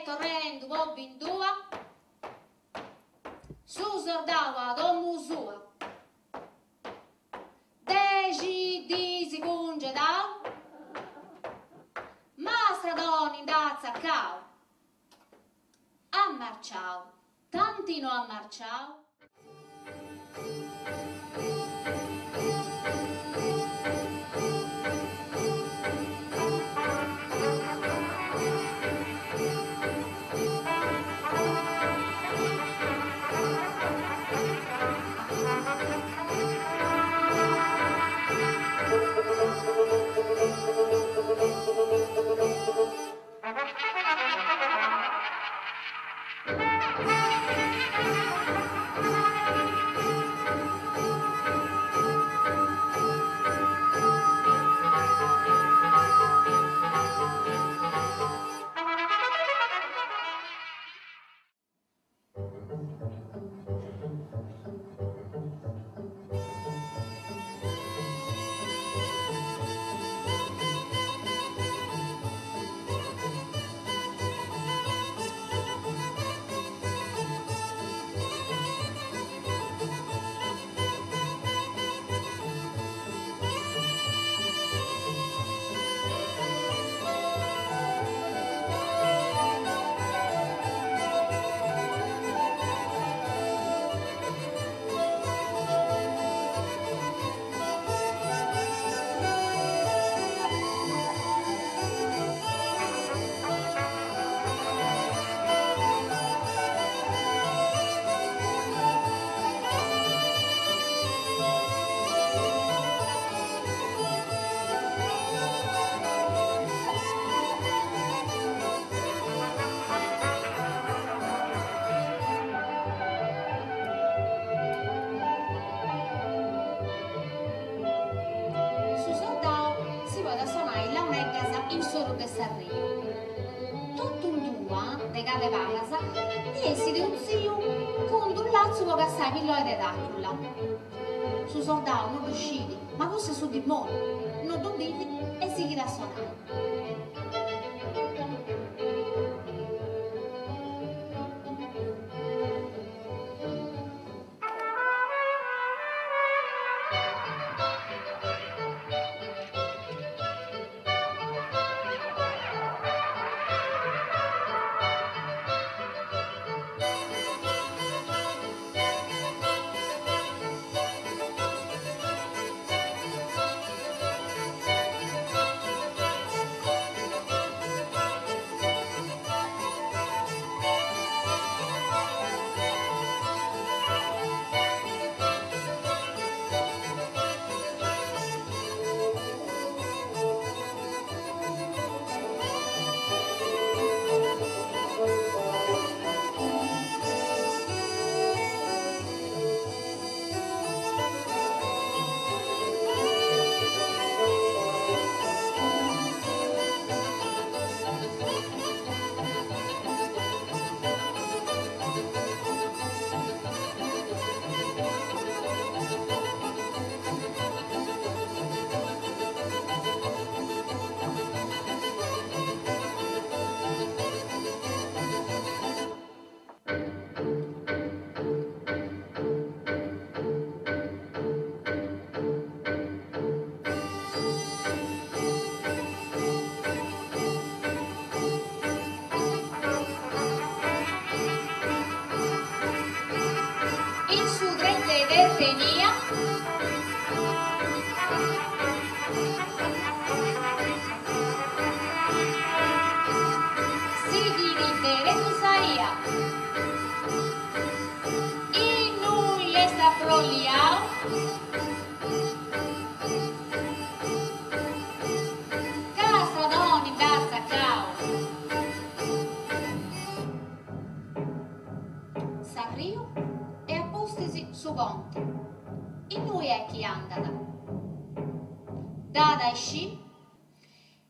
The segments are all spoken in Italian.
torrendo bobindua, su sordawa domu sua, decidi si congedau, ma stradoni da zaccau, a marciau, tantino a marciau. Su soldao non riusciti, ma questo su di mondo, non dobbivi e si da suonare.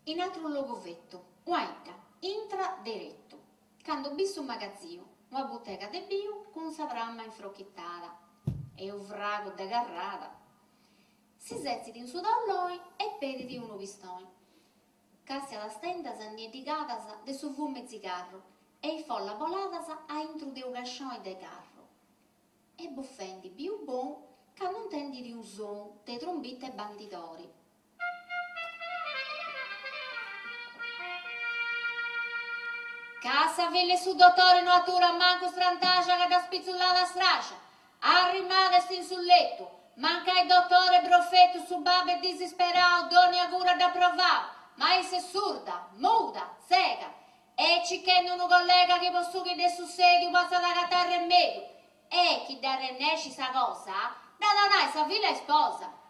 In altro logovetto, guaita, intra diretto, quando bisso un magazzino, una bottega de bio con sapramma infrocchittata e un vrago da garrata. Si sezziti in su d'alloi e pediti uno pistone. Cassi alla stenda s'annieticata de su fume zigarro e i folla boladas a intro de un gascione de carro. E buffendi più bon che non tendi di un son de trombite e bandidori. Casa velle su dottore natura manco strantascia che da spizzullare la strascia. Arrimagasti sul letto. Manca il dottore brofetto su babbe disesperato, doni agura da provare. Ma essa è sorda, muda, cieca. E ci che non collega che posso che del sussedio passa la catarra in medio. E chi da rennesci sa cosa, da non hai sa figlia e sposa.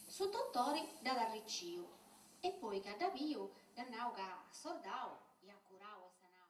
Su dottori da riccio e poi che da pio da nauga soldao e accurao e sanao.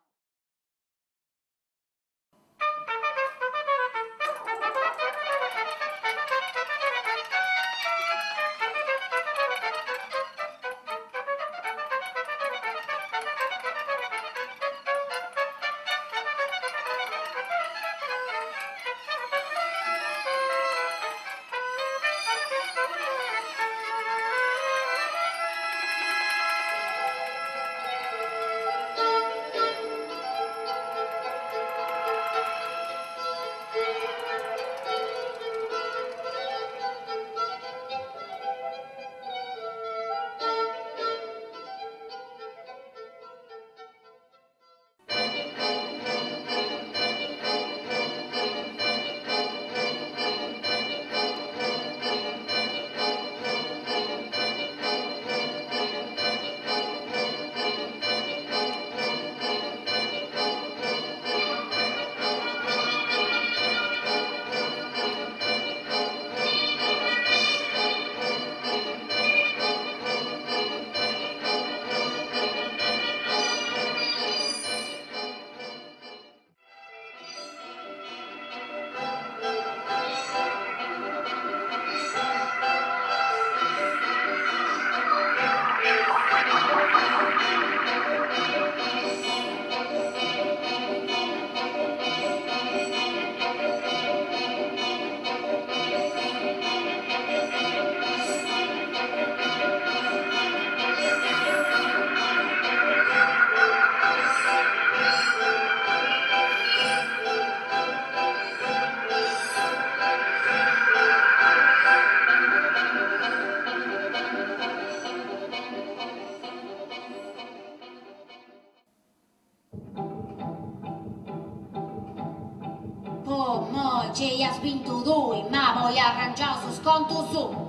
Oh, mo ci ha spinto tu, ma poi arrangiato su sconto su.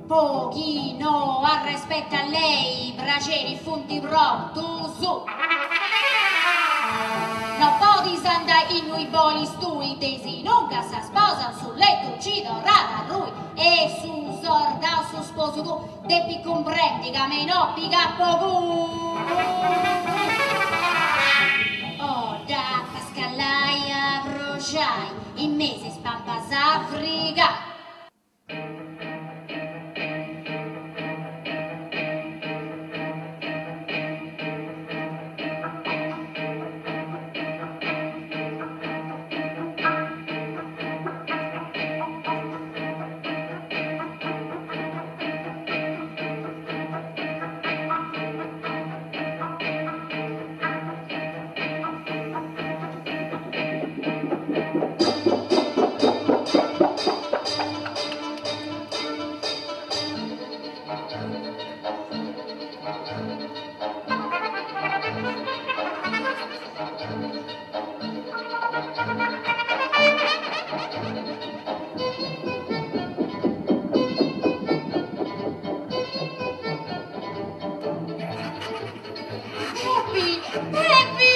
Pochino al rispetto a lei, braceri funti pronto su. Non poti andare in noi boli stui, tesi nunca si sposano sul letto, ci dorrà da lui. E su sorda su sposo tu, devi comprendi che me no pica poco. Oh, da pascalai a brociai, in mese spampa s'Africa. Peppy! Peppy!